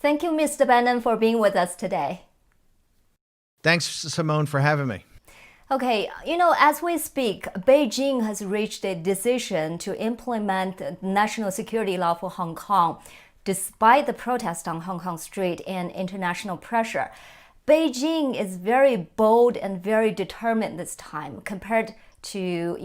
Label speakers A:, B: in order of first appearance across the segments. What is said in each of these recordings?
A: Thank you, Mr. Bannon, for being with us today.
B: Thanks, Simone, for having me.
A: Okay, as we speak, Beijing has reached a decision to implement the national security law for Hong Kong, despite the protest on Hong Kong street and international pressure. Beijing is very bold and very determined this time compared to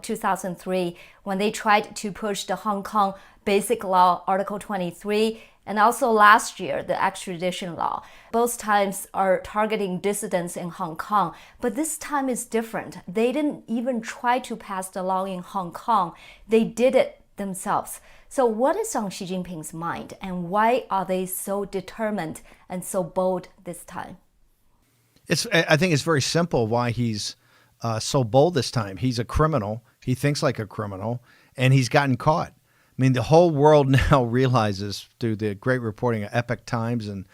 A: 2003 when they tried to push the Hong Kong Basic Law Article 23 and also last year the extradition law. Both times are targeting dissidents in Hong Kong, but this time is different. They didn't even try to pass the law in Hong Kong. They did it themselves. So what is on Xi Jinping's mind and why are they so determined and so bold this time?
B: I think it's very simple why he's so bold this time. He's a criminal. He thinks like a criminal, and he's gotten caught. I mean, the whole world now realizes through the great reporting of Epoch Times and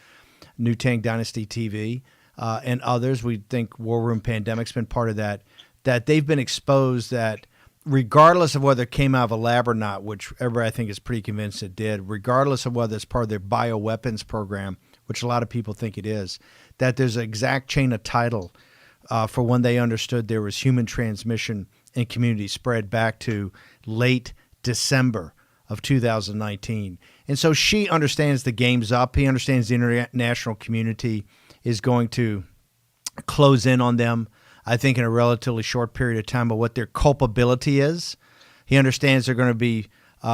B: New Tang Dynasty TV and others, we think War Room Pandemic's been part of that they've been exposed that regardless of whether it came out of a lab or not, which everybody I think is pretty convinced it did, regardless of whether it's part of their bioweapons program, which a lot of people think it is, that there's an exact chain of title for when they understood there was human transmission and community spread back to late December of 2019. And so Xi understands the game's up. He understands the international community is going to close in on them, I think, in a relatively short period of time, of what their culpability is. He understands they're going to be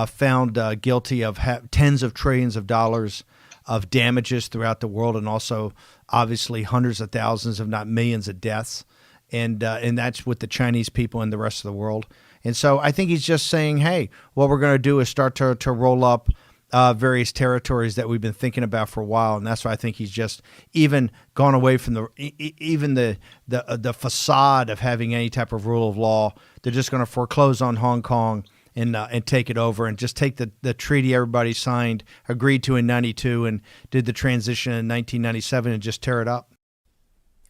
B: found guilty of tens of trillions of dollars of damages throughout the world, and also obviously hundreds of thousands, if not millions, of deaths. And that's with the Chinese people and the rest of the world. And so I think he's just saying, hey, what we're going to do is start to roll up various territories that we've been thinking about for a while. And that's why I think he's just even gone away from the facade of having any type of rule of law. They're just going to foreclose on Hong Kong and take it over and just take the treaty everybody signed, agreed to in 92 and did the transition in 1997 and just tear it up.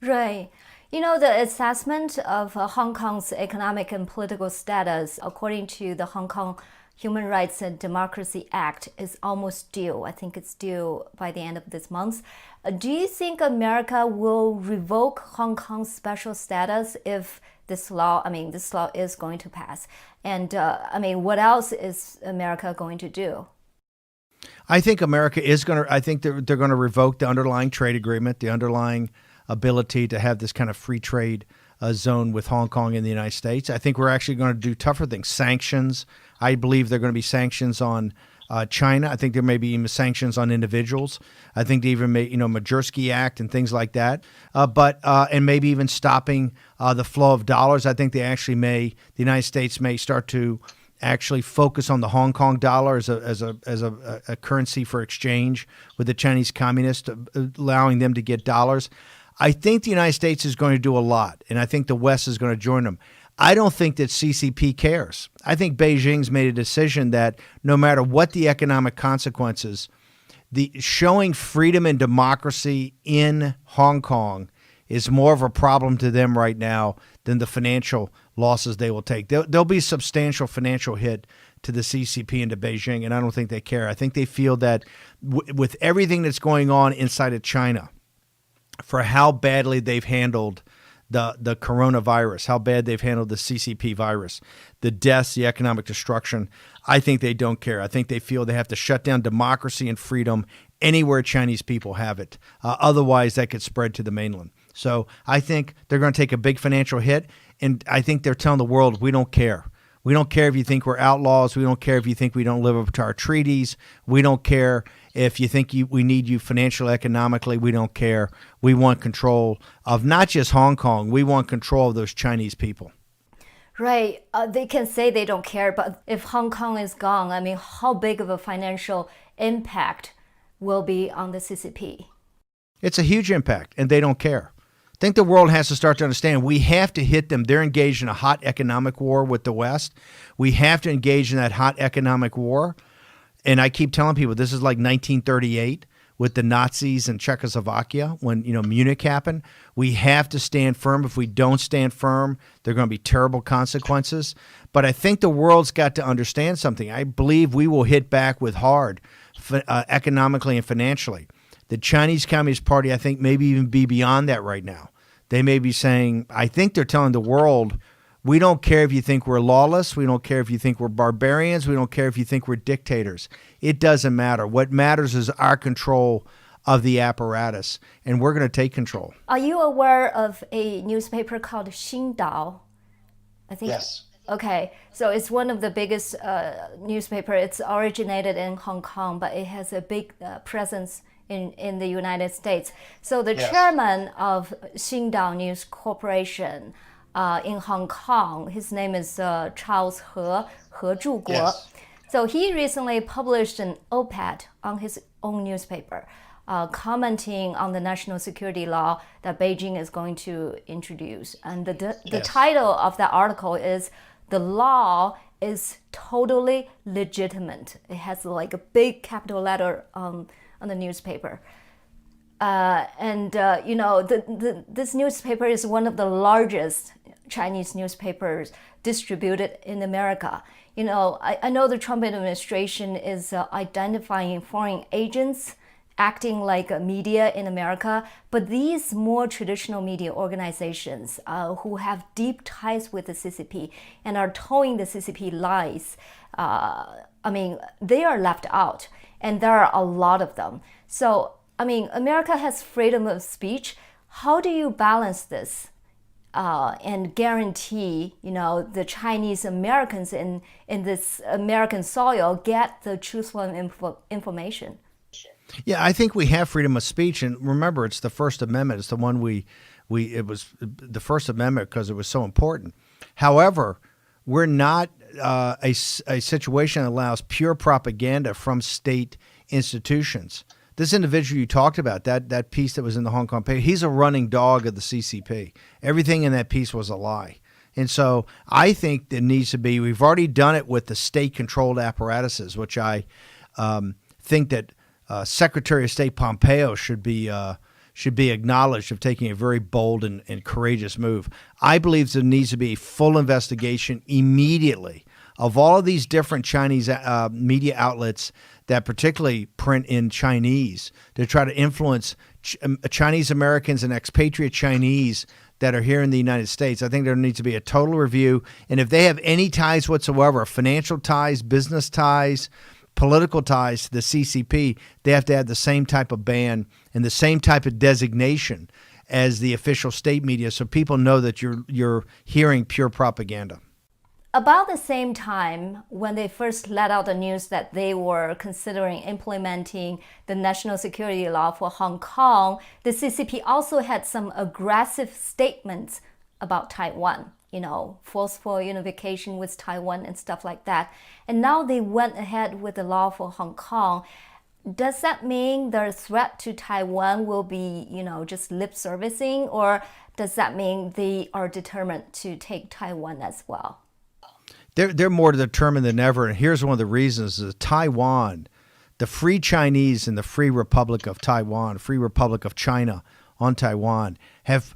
A: Right. The assessment of Hong Kong's economic and political status, according to the Hong Kong Human Rights and Democracy Act, is almost due. I think it's due by the end of this month. Do you think America will revoke Hong Kong's special status if this law is going to pass? And what else is America going to do?
B: I think America is going to, I think they're going to revoke the underlying trade agreement, the underlying ability to have this kind of free trade zone with Hong Kong and the United States. I think we're actually going to do tougher things. Sanctions. I believe there are going to be sanctions on China. I think there may be even sanctions on individuals. I think they even may, Majersky Act and things like that. And maybe even stopping the flow of dollars. I think the United States may start to actually focus on the Hong Kong dollar as a currency for exchange with the Chinese communists, allowing them to get dollars. I think the United States is going to do a lot, and I think the West is going to join them. I don't think that CCP cares. I think Beijing's made a decision that no matter what the economic consequences, the showing freedom and democracy in Hong Kong is more of a problem to them right now than the financial losses they will take. There'll be a substantial financial hit to the CCP and to Beijing, and I don't think they care. I think they feel that with everything that's going on inside of China, for how badly they've handled the coronavirus, how bad they've handled the CCP virus, the deaths, the economic destruction, I think they don't care. I think they feel they have to shut down democracy and freedom anywhere Chinese people have it. Otherwise, that could spread to the mainland. So I think they're going to take a big financial hit, and I think they're telling the world, we don't care. We don't care if you think we're outlaws. We don't care if you think we don't live up to our treaties. We don't care if you think we need you financially, economically. We don't care. We want control of not just Hong Kong. We want control of those Chinese people.
A: Right. They can say they don't care, but if Hong Kong is gone, how big of a financial impact will be on the CCP?
B: It's a huge impact, and they don't care. I think the world has to start to understand we have to hit them. They're engaged in a hot economic war with the West. We have to engage in that hot economic war. And I keep telling people this is like 1938 with the Nazis in Czechoslovakia when, Munich happened. We have to stand firm. If we don't stand firm, there are going to be terrible consequences. But I think the world's got to understand something. I believe we will hit back with hard economically and financially. The Chinese Communist Party, I think, maybe even be beyond that right now. They may be saying, I think they're telling the world, we don't care if you think we're lawless. We don't care if you think we're barbarians. We don't care if you think we're dictators. It doesn't matter. What matters is our control of the apparatus, and we're going to take control.
A: Are you aware of a newspaper called Xingdao? I think.
C: Yes.
A: Okay, so it's one of the biggest newspaper. It's originated in Hong Kong, but it has a big presence in the United States. So the chairman of Xingdao News Corporation in Hong Kong, his name is Charles He Zhuguo.
C: Yes.
A: So he recently published an op-ed on his own newspaper, commenting on the national security law that Beijing is going to introduce. And the title of that article is "The Law is Totally Legitimate." It has like a big capital letter on the newspaper. This newspaper is one of the largest Chinese newspapers distributed in America. I know the Trump administration is identifying foreign agents acting like a media in America, but these more traditional media organizations who have deep ties with the CCP and are towing the CCP lies, they are left out, and there are a lot of them. So, America has freedom of speech. How do you balance this and guarantee, the Chinese Americans in this American soil get the truthful information?
B: Yeah, I think we have freedom of speech, and remember, it's the First Amendment. It's the one it was the First Amendment because it was so important. However, we're not a situation that allows pure propaganda from state institutions. This individual you talked about, that piece that was in the Hong Kong paper, he's a running dog of the CCP. Everything in that piece was a lie. And so I think there needs to be, we've already done it with the state-controlled apparatuses, which I think that Secretary of State Pompeo should be acknowledged of taking a very bold and courageous move. I believe there needs to be a full investigation immediately of all of these different Chinese media outlets that particularly print in Chinese to try to influence Chinese Americans and expatriate Chinese that are here in the United States. I think there needs to be a total review. And if they have any ties whatsoever, financial ties, business ties, political ties to the CCP, they have to have the same type of ban and the same type of designation as the official state media, so people know that you're hearing pure propaganda.
A: About the same time, when they first let out the news that they were considering implementing the national security law for Hong Kong, the CCP also had some aggressive statements about Taiwan, forceful unification with Taiwan and stuff like that. And now they went ahead with the law for Hong Kong. Does that mean their threat to Taiwan will be, just lip servicing, or does that mean they are determined to take Taiwan as well?
B: They're more determined than ever, and here's one of the reasons: is Taiwan, the Free Chinese and the Free Republic of Taiwan, Free Republic of China on Taiwan, have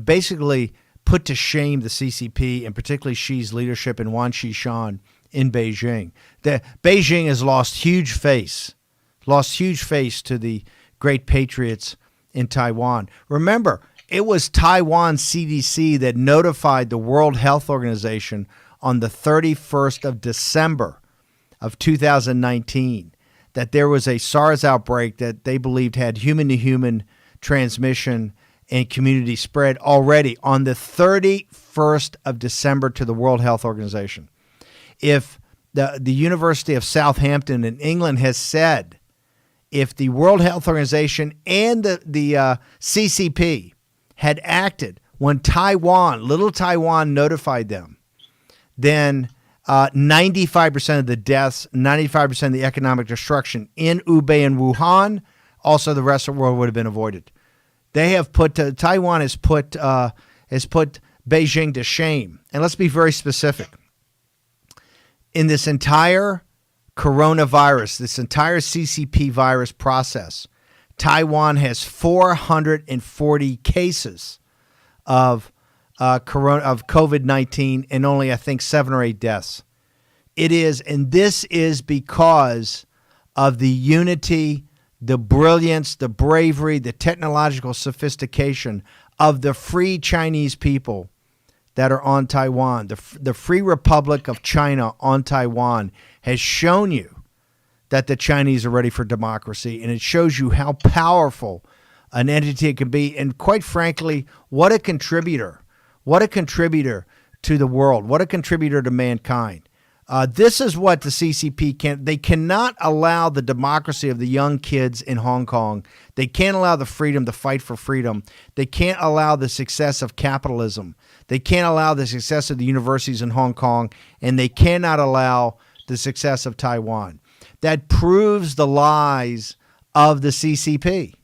B: basically put to shame the CCP and particularly Xi's leadership and Wan Xishan in Beijing. Beijing has lost huge face to the great patriots in Taiwan. Remember, it was Taiwan CDC that notified the World Health Organization on the 31st of December of 2019 that there was a SARS outbreak that they believed had human-to-human transmission and community spread already on the 31st of December to the World Health Organization. If the University of Southampton in England has said, if the World Health Organization and the CCP had acted when little Taiwan notified them, then 95% of the deaths, 95% of the economic destruction in Hubei and Wuhan, also the rest of the world would have been avoided. They have Taiwan has put Beijing to shame. And let's be very specific. In this entire coronavirus, this entire CCP virus process, Taiwan has 440 cases of COVID-19 and only, I think, 7 or 8 deaths. And this is because of the unity, the brilliance, the bravery, the technological sophistication of the free Chinese people that are on Taiwan. The Free Republic of China on Taiwan has shown you that the Chinese are ready for democracy, and it shows you how powerful an entity it can be, and quite frankly, what a contributor to the world, what a contributor to mankind. This is what the CCP can. They cannot allow the democracy of the young kids in Hong Kong. They can't allow the freedom to fight for freedom. They can't allow the success of capitalism. They can't allow the success of the universities in Hong Kong, and they cannot allow the success of Taiwan. That proves the lies of the CCP.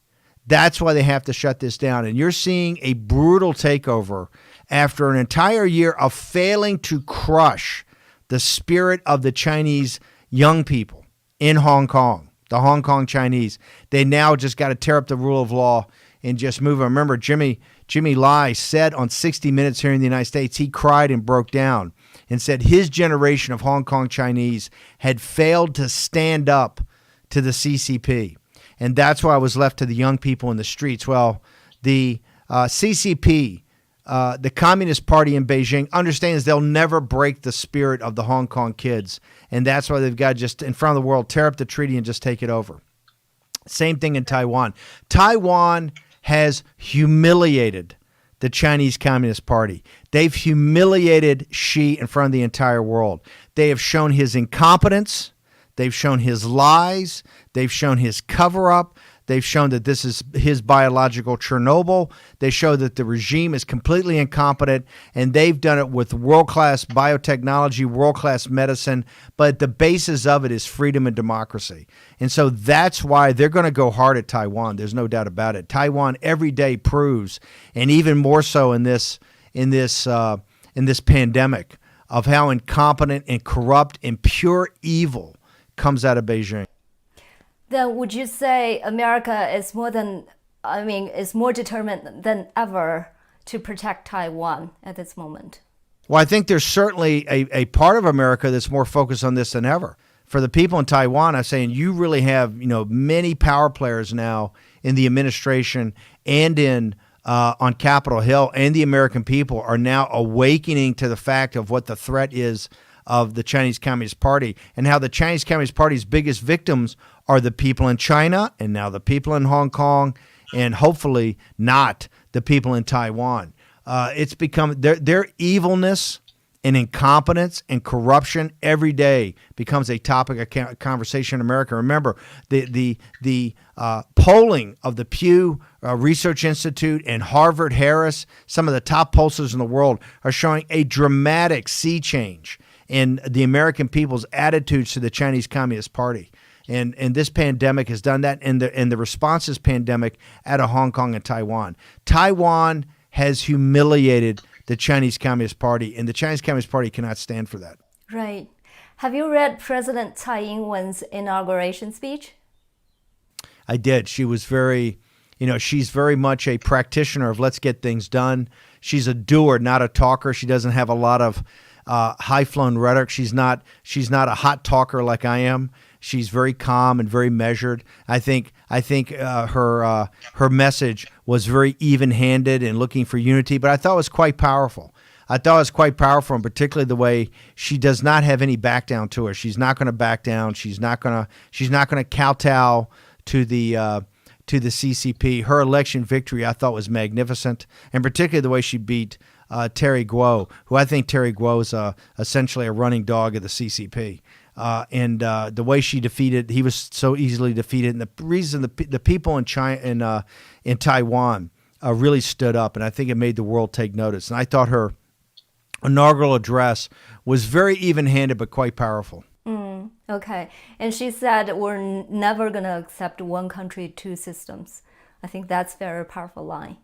B: That's why they have to shut this down. And you're seeing a brutal takeover after an entire year of failing to crush the spirit of the Chinese young people in Hong Kong, the Hong Kong Chinese. They now just got to tear up the rule of law and just move. I remember Jimmy Lai said on 60 Minutes here in the United States, he cried and broke down and said his generation of Hong Kong Chinese had failed to stand up to the CCP. And that's why I was left to the young people in the streets. Well, the CCP, the Communist Party in Beijing, understands they'll never break the spirit of the Hong Kong kids. And that's why they've got to just, in front of the world, tear up the treaty and just take it over. Same thing in Taiwan. Taiwan has humiliated the Chinese Communist Party. They've humiliated Xi in front of the entire world. They have shown his incompetence. They've shown his lies. They've shown his cover-up. They've shown that this is his biological Chernobyl. They show that the regime is completely incompetent, and they've done it with world-class biotechnology, world-class medicine, but the basis of it is freedom and democracy. And so that's why they're going to go hard at Taiwan. There's no doubt about it. Taiwan every day proves, and even more so in this pandemic, of how incompetent and corrupt and pure evil comes out of Beijing.
A: Then would you say America is more determined than ever to protect Taiwan at this moment?
B: Well, I think there's certainly a part of America that's more focused on this than ever. For the people in Taiwan, I'm saying you really have, many power players now in the administration and on Capitol Hill, and the American people are now awakening to the fact of what the threat is of the Chinese Communist Party, and how the Chinese Communist Party's biggest victims are the people in China, and now the people in Hong Kong, and hopefully not the people in Taiwan. It's become their evilness and incompetence and corruption every day becomes a topic of conversation in America. Remember, the polling of the Pew Research Institute and Harvard Harris, some of the top pollsters in the world, are showing a dramatic sea change in the American people's attitudes to the Chinese Communist Party. And this pandemic has done that, and the response to this pandemic out of Hong Kong and Taiwan. Taiwan has humiliated the Chinese Communist Party, and the Chinese Communist Party cannot stand for that.
A: Right. Have you read President Tsai Ing-wen's inauguration speech?
B: I did. She was she's very much a practitioner of let's get things done. She's a doer, not a talker. She doesn't have a lot of high-flown rhetoric. She's not a hot talker like I am. She's very calm and very measured. I think her message was very even-handed and looking for unity, but I thought it was quite powerful. And particularly the way she does not have any back down to her. She's not going to back down. She's not going to kowtow to the CCP. Her election victory, I thought, was magnificent, and particularly the way she beat Terry Guo, who I think Terry Guo is essentially a running dog of the CCP. And the way she defeated, he was so easily defeated. And the reason the people in China, in Taiwan really stood up, and I think it made the world take notice. And I thought her inaugural address was very even-handed but quite powerful.
A: Okay. And she said we're never going to accept one country, two systems. I think that's a very powerful line.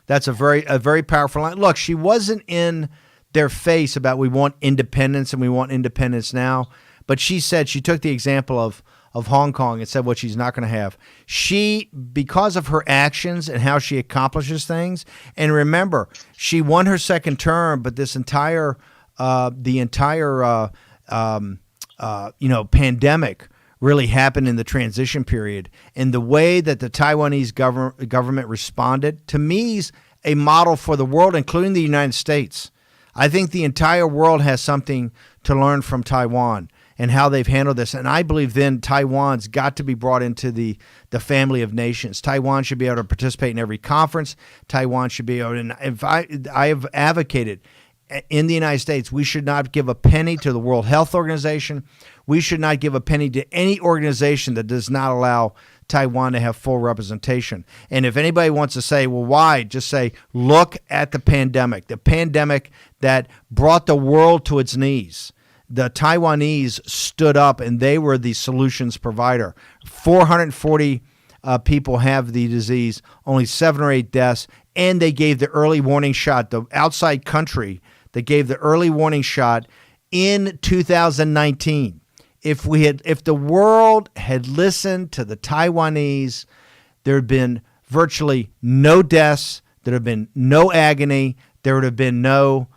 B: That's a very powerful line. Look, she wasn't in their face about we want independence and we want independence now. But she took the example of Hong Kong and said what she's not going to have. She, because of her actions and how she accomplishes things, and remember, she won her second term, but this entire pandemic really happened in the transition period. And the way that the Taiwanese government responded, to me, is a model for the world, including the United States. I think the entire world has something to learn from Taiwan and how they've handled this. And I believe then Taiwan's got to be brought into the family of nations. Taiwan should be able to participate in every conference. Taiwan should be able to, and if I have advocated in the United States, we should not give a penny to the World Health Organization. We should not give a penny to any organization that does not allow Taiwan to have full representation. And if anybody wants to say, well, why? Just say, look at the pandemic that brought the world to its knees. The Taiwanese stood up and they were the solutions provider. 440 people have the disease, only 7 or 8 deaths, and they gave the early warning shot. The outside country that gave the early warning shot in 2019. If the world had listened to the Taiwanese, there had been virtually no deaths. There would have been no agony. There would have been no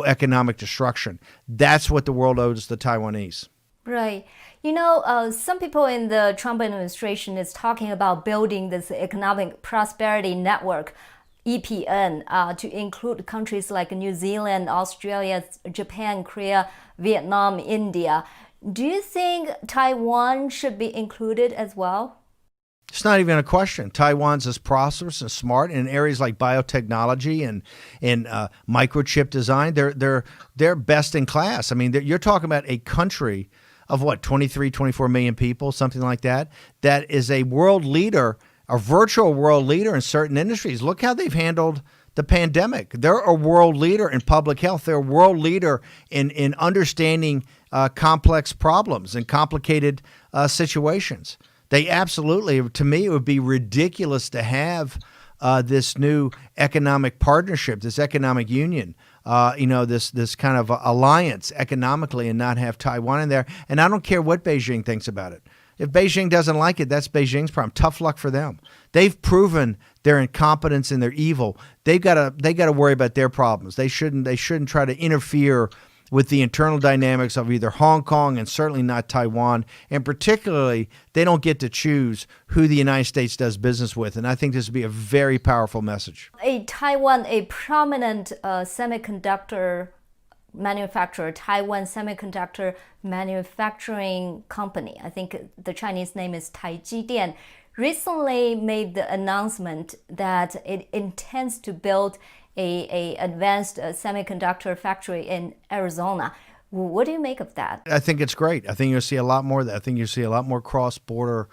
B: economic destruction. That's what the world owes the Taiwanese.
A: Right. Some people in the Trump administration is talking about building this economic prosperity network, EPN, to include countries like New Zealand, Australia, Japan, Korea, Vietnam, India. Do you think Taiwan should be included as well?
B: It's not even a question. Taiwan's as prosperous and smart in areas like biotechnology and microchip design. They're best in class. I mean, you're talking about a country of 23, 24 million people, something like that, that is a world leader, a virtual world leader in certain industries. Look how they've handled the pandemic. They're a world leader in public health. They're a world leader in understanding complex problems and complicated situations. They absolutely, to me, it would be ridiculous to have this new economic partnership, this economic union, this kind of alliance economically and not have Taiwan in there. And I don't care what Beijing thinks about it. If Beijing doesn't like it, that's Beijing's problem. Tough luck for them. They've proven their incompetence and their evil. They got to worry about their problems. They shouldn't try to interfere with the internal dynamics of either Hong Kong and certainly not Taiwan. And particularly, they don't get to choose who the United States does business with. And I think this would be a very powerful message.
A: Taiwan, a prominent semiconductor manufacturer, Taiwan Semiconductor Manufacturing Company, I think the Chinese name is Taijidian, recently made the announcement that it intends to build a advanced semiconductor factory in Arizona. What do you make of that?
B: I think it's great. I think you'll see a lot more of that. I think you'll see a lot more cross-border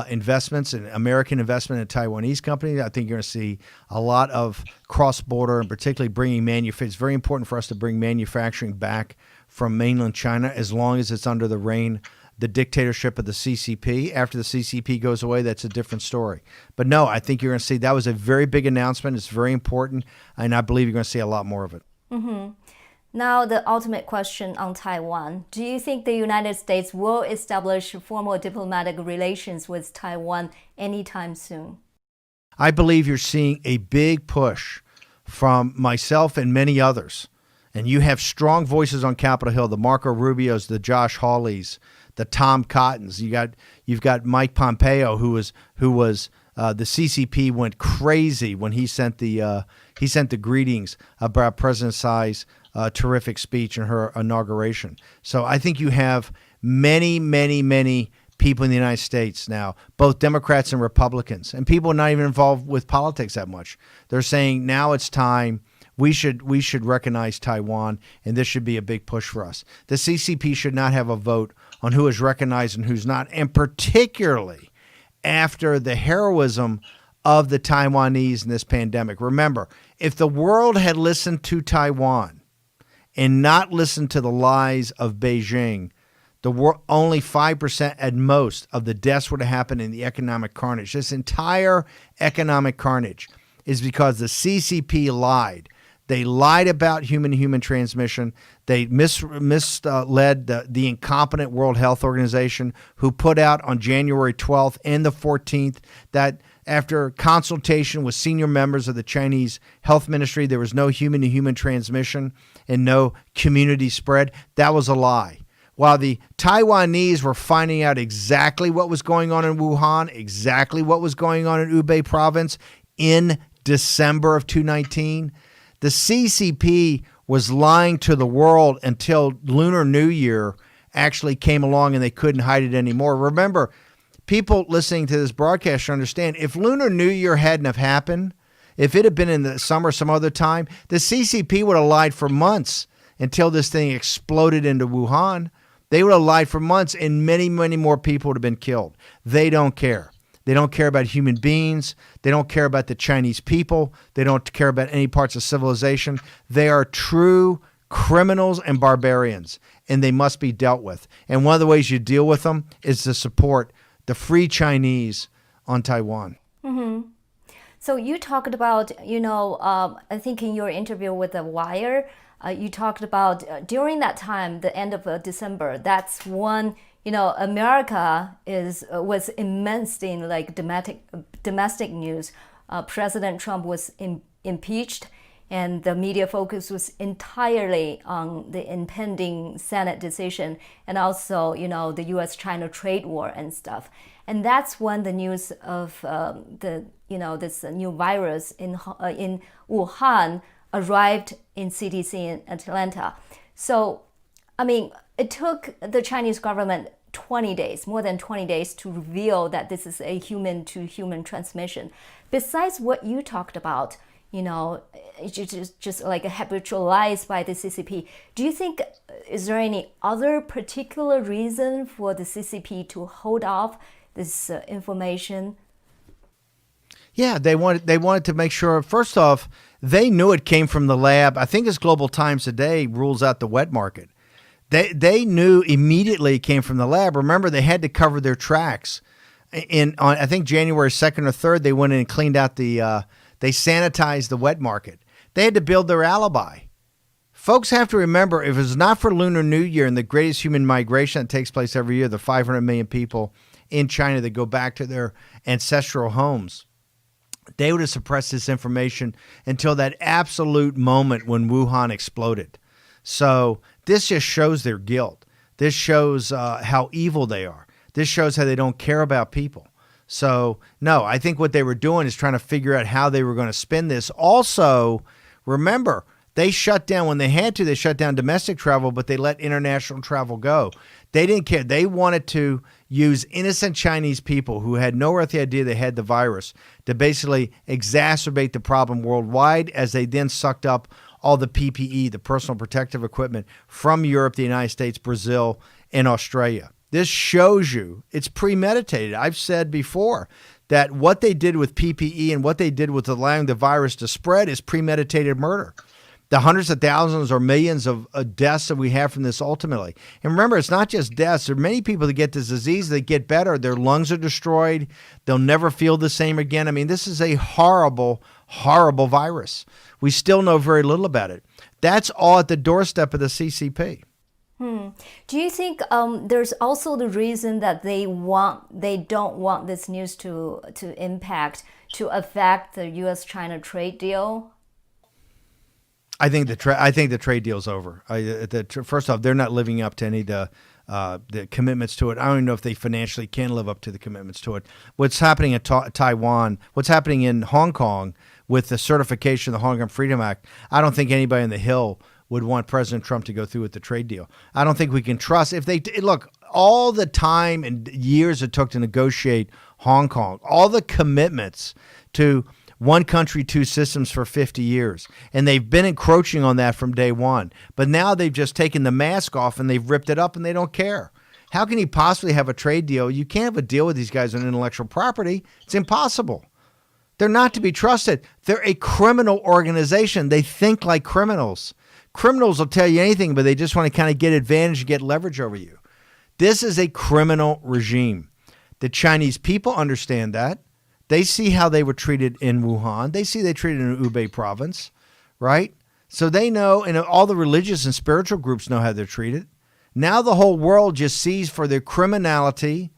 B: investments and American investment in Taiwanese companies. I think you're going to see a lot of cross-border and particularly bringing manufacturing. It's very important for us to bring manufacturing back from mainland China as long as it's under the dictatorship of the CCP. After the CCP goes away, that's a different story. But no, I think you're going to see that was a very big announcement. It's very important, and I believe you're going to see a lot more of it.
A: Mm-hmm. Now, the ultimate question on Taiwan. Do you think the United States will establish formal diplomatic relations with Taiwan anytime soon?
B: I believe you're seeing a big push from myself and many others. And you have strong voices on Capitol Hill, the Marco Rubios, the Josh Hawleys, the Tom Cottons. You've got Mike Pompeo, who was the CCP went crazy when he sent the greetings about President Tsai's terrific speech in her inauguration. So I think you have many, many, many people in the United States now, both Democrats and Republicans, and people not even involved with politics that much. They're saying now it's time. We should recognize Taiwan, and this should be a big push for us. The CCP should not have a vote on who is recognized and who's not, and particularly after the heroism of the Taiwanese in this pandemic. Remember, if the world had listened to Taiwan and not listened to the lies of Beijing, only 5% at most of the deaths would have happened in the economic carnage. This entire economic carnage is because the CCP lied. They lied about human-to-human transmission. They misled the incompetent World Health Organization, who put out on January 12th and the 14th that after consultation with senior members of the Chinese health ministry, there was no human-to-human transmission and no community spread. That was a lie. while the Taiwanese were finding out exactly what was going on in Wuhan, exactly what was going on in Hubei province in December of 2019, the CCP was lying to the world until Lunar New Year actually came along and they couldn't hide it anymore. Remember, people listening to this broadcast should understand, if Lunar New Year hadn't have happened, if it had been in the summer some other time, the CCP would have lied for months until this thing exploded into Wuhan. They would have lied for months and many, many more people would have been killed. They don't care. They don't care about human beings. They don't care about the Chinese people. They don't care about any parts of civilization. They are true criminals and barbarians, and they must be dealt with. And one of the ways you deal with them is to support the free Chinese on Taiwan.
A: Mm-hmm. So you talked about, I think in your interview with The Wire, you talked about during that time, the end of December, that's when, America was immersed in like domestic news. President Trump was impeached, and the media focus was entirely on the impending Senate decision and also, the U.S.-China trade war and stuff. And that's when the news of this new virus in Wuhan arrived in CDC in Atlanta. So, it took the Chinese government 20 days, more than 20 days, to reveal that this is a human-to-human transmission. Besides what you talked about, it's just like a habitual lies by the CCP. Do you think, is there any other particular reason for the CCP to hold off this information?
B: Yeah, they wanted to make sure, first off, they knew it came from the lab. I think as Global Times today rules out the wet market. They knew immediately it came from the lab. Remember, they had to cover their tracks. On I think January 2nd or 3rd, they went in and cleaned out they sanitized the wet market. They had to build their alibi. Folks have to remember, if it was not for Lunar New Year and the greatest human migration that takes place every year, the 500 million people in China that go back to their ancestral homes, they would have suppressed this information until that absolute moment when Wuhan exploded. So this just shows their guilt. This shows how evil they are. This shows how they don't care about people. So, no, I think what they were doing is trying to figure out how they were going to spin this. Also, remember, they shut down, when they had to, they shut down domestic travel, but they let international travel go. They didn't care. They wanted to use innocent Chinese people who had no earthly idea they had the virus to basically exacerbate the problem worldwide, as they then sucked up all the PPE, the personal protective equipment, from Europe, the United States, Brazil, and Australia. This shows you it's premeditated. I've said before that what they did with PPE and what they did with allowing the virus to spread is premeditated murder. The hundreds of thousands or millions of deaths that we have from this ultimately. And remember, it's not just deaths. There are many people that get this disease, they get better. Their lungs are destroyed. They'll never feel the same again. This is a horrible, horrible virus. We still know very little about it. That's all at the doorstep of the CCP.
A: Do you think there's also the reason that they don't want this news to affect the U.S.-China trade deal?
B: I think the trade deal's over. First off, they're not living up to any of the commitments to it. I don't even know if they financially can live up to the commitments to it. What's happening in Taiwan, what's happening in Hong Kong with the certification of the Hong Kong Freedom Act, I don't think anybody on the Hill would want President Trump to go through with the trade deal. I don't think we can trust. If they look, all the time and years it took to negotiate Hong Kong, all the commitments to one country, two systems for 50 years. And they've been encroaching on that from day one. But now they've just taken the mask off and they've ripped it up and they don't care. How can you possibly have a trade deal? You can't have a deal with these guys on intellectual property. It's impossible. They're not to be trusted. They're a criminal organization. They think like criminals. Criminals will tell you anything, but they just want to kind of get advantage and get leverage over you. This is a criminal regime. The Chinese people understand that. They see how they were treated in Wuhan. They see they treated in Hubei province, right? So they know, and all the religious and spiritual groups know how they're treated. Now the whole world just sees for their criminality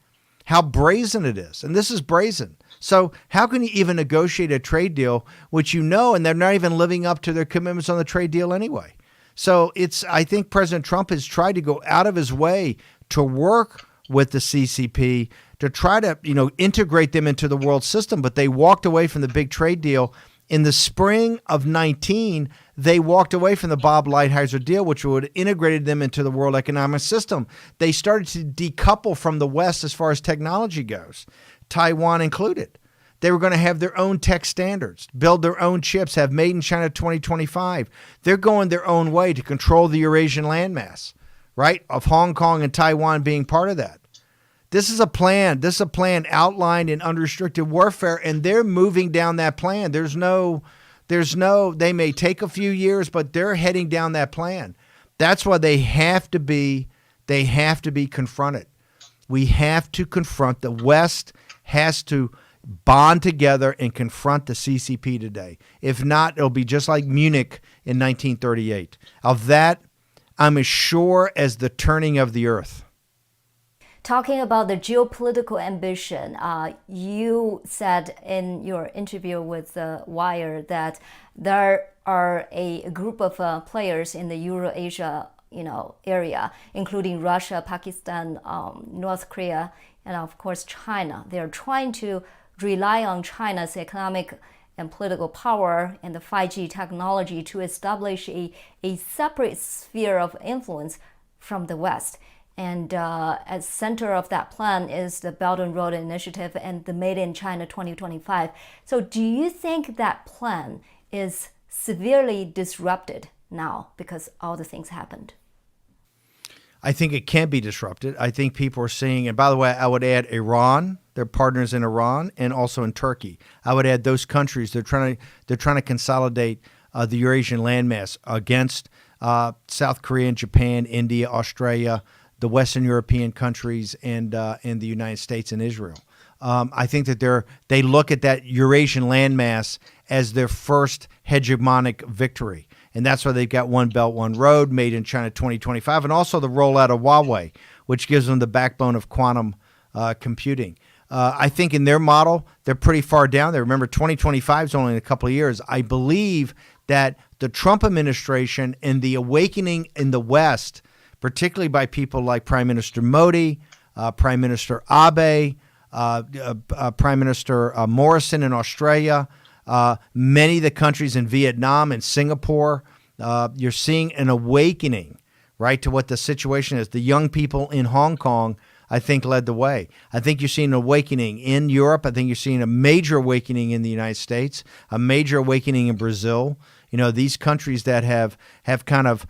B: how brazen it is. And this is brazen. So how can you even negotiate a trade deal, which and they're not even living up to their commitments on the trade deal anyway? So I think President Trump has tried to go out of his way to work with the CCP to try to, integrate them into the world system. But they walked away from the big trade deal. In the spring of 19, they walked away from the Bob Lighthizer deal, which would have integrated them into the world economic system. They started to decouple from the West as far as technology goes, Taiwan included. They were going to have their own tech standards, build their own chips, have Made in China 2025. They're going their own way to control the Eurasian landmass, right? Of Hong Kong and Taiwan being part of that. This is a plan. This is a plan outlined in unrestricted warfare, and they're moving down that plan. They may take a few years, but they're heading down that plan. That's why they have to be confronted. We have to confront. The West has to bond together and confront the CCP today. If not, it'll be just like Munich in 1938. Of that, I'm as sure as the turning of the earth.
A: Talking about the geopolitical ambition, you said in your interview with The Wire that there are a group of players in the Eurasia, area, including Russia, Pakistan, North Korea, and of course China. They are trying to rely on China's economic and political power and the 5G technology to establish a separate sphere of influence from the West. And at center of that plan is the Belt and Road Initiative and the Made in China 2025. So do you think that plan is severely disrupted now because all the things happened?
B: I think it can be disrupted. I think people are seeing, and by the way, I would add Iran, their partners in Iran, and also in Turkey. I would add those countries. They're trying to consolidate the Eurasian landmass against South Korea, Japan, India, Australia, the Western European countries, and the United States and Israel. I think that they look at that Eurasian landmass as their first hegemonic victory. And that's why they've got One Belt, One Road, Made in China 2025, and also the rollout of Huawei, which gives them the backbone of quantum computing. I think in their model, they're pretty far down there. Remember, 2025 is only in a couple of years. I believe that the Trump administration and the awakening in the West, particularly by people like Prime Minister Modi, Prime Minister Abe, Prime Minister Morrison in Australia, many of the countries in Vietnam and Singapore, you're seeing an awakening, right, to what the situation is. The young people in Hong Kong, I think, led the way. I think you're seeing an awakening in Europe. I think you're seeing a major awakening in the United States, a major awakening in Brazil. These countries that have kind of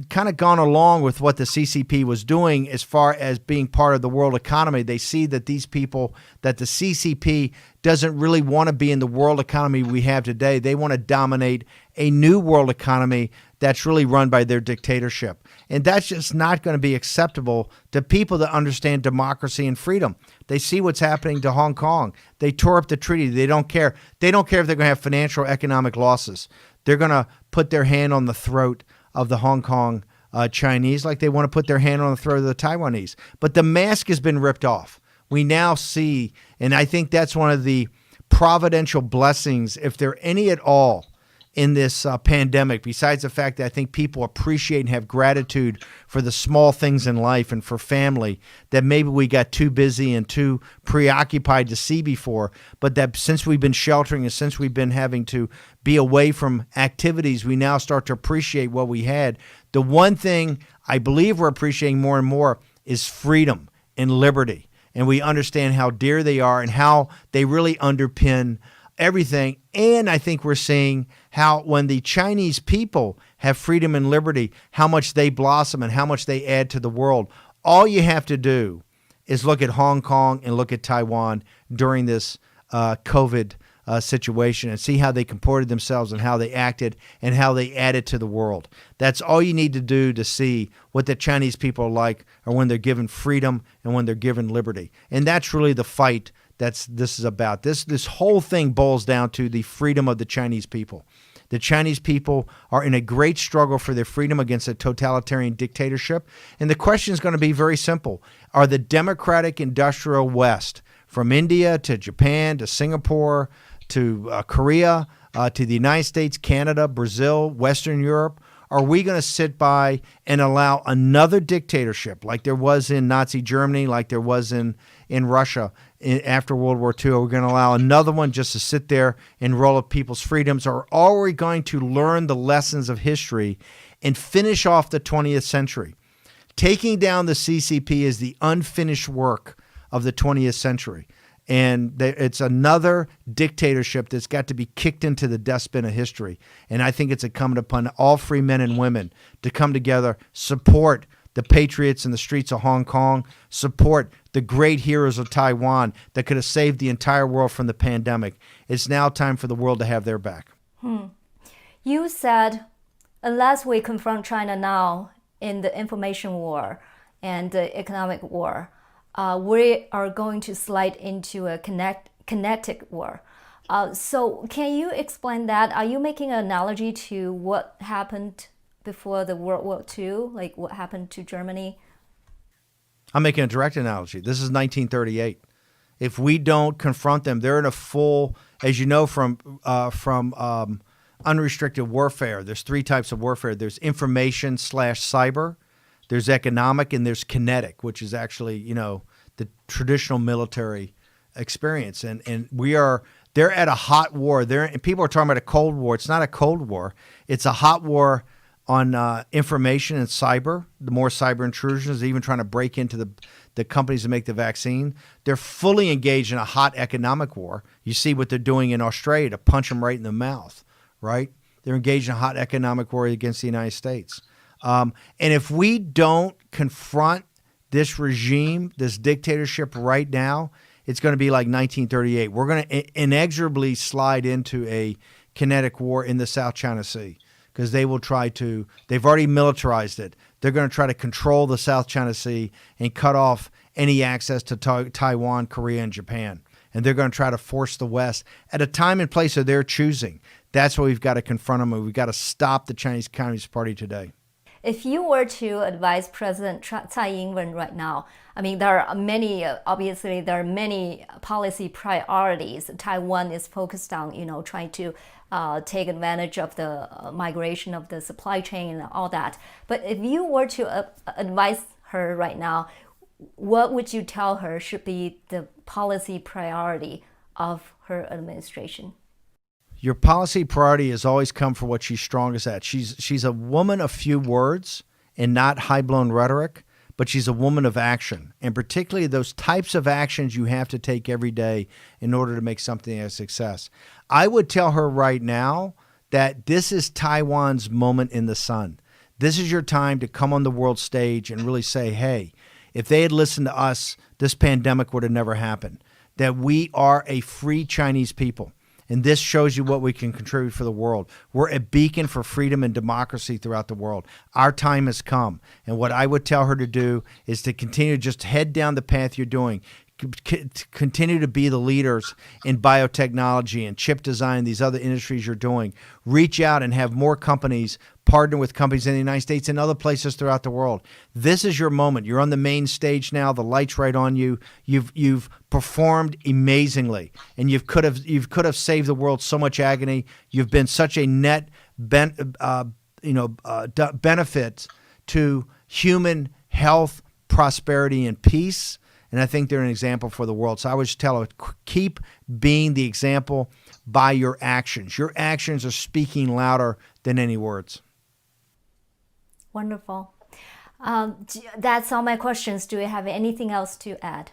B: gone along with what the CCP was doing as far as being part of the world economy. They see that the CCP doesn't really want to be in the world economy we have today. They want to dominate a new world economy that's really run by their dictatorship. And that's just not going to be acceptable to people that understand democracy and freedom. They see what's happening to Hong Kong. They tore up the treaty. They don't care. They don't care if they're going to have financial or economic losses. They're going to put their hand on the throat of the Hong Kong Chinese like they want to put their hand on the throat of the Taiwanese. But the mask has been ripped off. We now see, and I think that's one of the providential blessings, if there are any at all, in this pandemic, besides the fact that I think people appreciate and have gratitude for the small things in life and for family that maybe we got too busy and too preoccupied to see before, but that since we've been sheltering and since we've been having to be away from activities, we now start to appreciate what we had. The one thing I believe we're appreciating more and more is freedom and liberty. And we understand how dear they are and how they really underpin everything. And I think we're seeing how when the Chinese people have freedom and liberty, how much they blossom and how much they add to the world. All you have to do is look at Hong Kong and look at Taiwan during this COVID situation and see how they comported themselves and how they acted and how they added to the world. That's all you need to do to see what the Chinese people are like, or when they're given freedom and when they're given liberty. And that's really the fight this is about. This whole thing boils down to the freedom of the Chinese people. The Chinese people are in a great struggle for their freedom against a totalitarian dictatorship. And the question is going to be very simple. Are the democratic industrial West, from India to Japan to Singapore to Korea to the United States, Canada, Brazil, Western Europe, are we going to sit by and allow another dictatorship like there was in Nazi Germany, like there was in Russia after World War II? Are we going to allow another one just to sit there and roll up people's freedoms? Or are we going to learn the lessons of history and finish off the 20th century? Taking down the CCP is the unfinished work of the 20th century. And it's another dictatorship that's got to be kicked into the dustbin of history. And I think it's incumbent upon all free men and women to come together, support the patriots in the streets of Hong Kong, support the great heroes of Taiwan that could have saved the entire world from the pandemic. It's now time for the world to have their back.
A: You said, unless we confront China now in the information war and the economic war, we are going to slide into a kinetic war. So can you explain that? Are you making an analogy to what happened before the World War II, like what happened to Germany?
B: I'm making a direct analogy. This is 1938. If we don't confront them, they're in a full, as you know, from unrestricted warfare. There's three types of warfare. There's information/cyber. There's economic, and there's kinetic, which is actually, the traditional military experience. And they're at a hot war. And people are talking about a Cold War. It's not a Cold War. It's a hot war on information and cyber. The more cyber intrusions, even trying to break into the companies that make the vaccine. They're fully engaged in a hot economic war. You see what they're doing in Australia to punch them right in the mouth, right? They're engaged in a hot economic war against the United States. And if we don't confront this regime, this dictatorship right now, it's going to be like 1938. We're going to inexorably slide into a kinetic war in the South China Sea because they've already militarized it. They're going to try to control the South China Sea and cut off any access to Taiwan, Korea, and Japan. And they're going to try to force the West at a time and place of their choosing. That's why we've got to confront them, and we've got to stop the Chinese Communist Party today.
A: If you were to advise President Tsai Ing-wen right now, I mean, there are many policy priorities. Taiwan is focused on, trying to take advantage of the migration of the supply chain and all that. But if you were to advise her right now, what would you tell her should be the policy priority of her administration?
B: Your policy priority has always come for what she's strongest at. She's a woman of few words and not high-blown rhetoric, but she's a woman of action, and particularly those types of actions you have to take every day in order to make something a success. I would tell her right now that this is Taiwan's moment in the sun. This is your time to come on the world stage and really say, hey, if they had listened to us, this pandemic would have never happened, that we are a free Chinese people. And this shows you what we can contribute for the world. We're a beacon for freedom and democracy throughout the world. Our time has come. And what I would tell her to do is to continue to just head down the path you're doing. Continue to be the leaders in biotechnology and chip design, these other industries you're doing. Reach out and have more companies partner with companies in the United States and other places throughout the world. This is your moment. You're on the main stage now. The light's right on you. You've performed amazingly, and you could have saved the world so much agony. You've been such a net benefit to human health, prosperity, and peace. And I think they're an example for the world. So I would just tell her, keep being the example by your actions. Your actions are speaking louder than any words.
A: Wonderful. That's all my questions. Do you have anything else to add?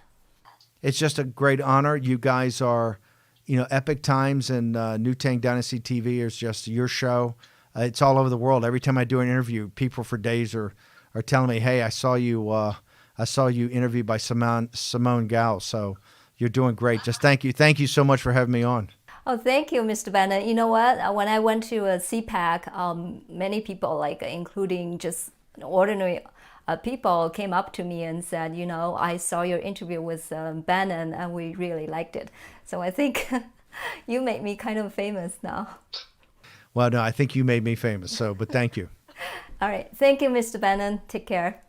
B: It's just a great honor. You guys are, Epic Times and New Tang Dynasty TV is just your show. It's all over the world. Every time I do an interview, people for days are telling me, hey, I saw you interviewed by Simone Gao. So you're doing great. Just thank you. Thank you so much for having me on.
A: Oh, thank you, Mr. Bannon. You know what? When I went to a CPAC, many people, including just ordinary people, came up to me and said, I saw your interview with Bannon and we really liked it. So I think you made me kind of famous now.
B: Well, no, I think you made me famous. But thank you.
A: All right. Thank you, Mr. Bannon. Take care.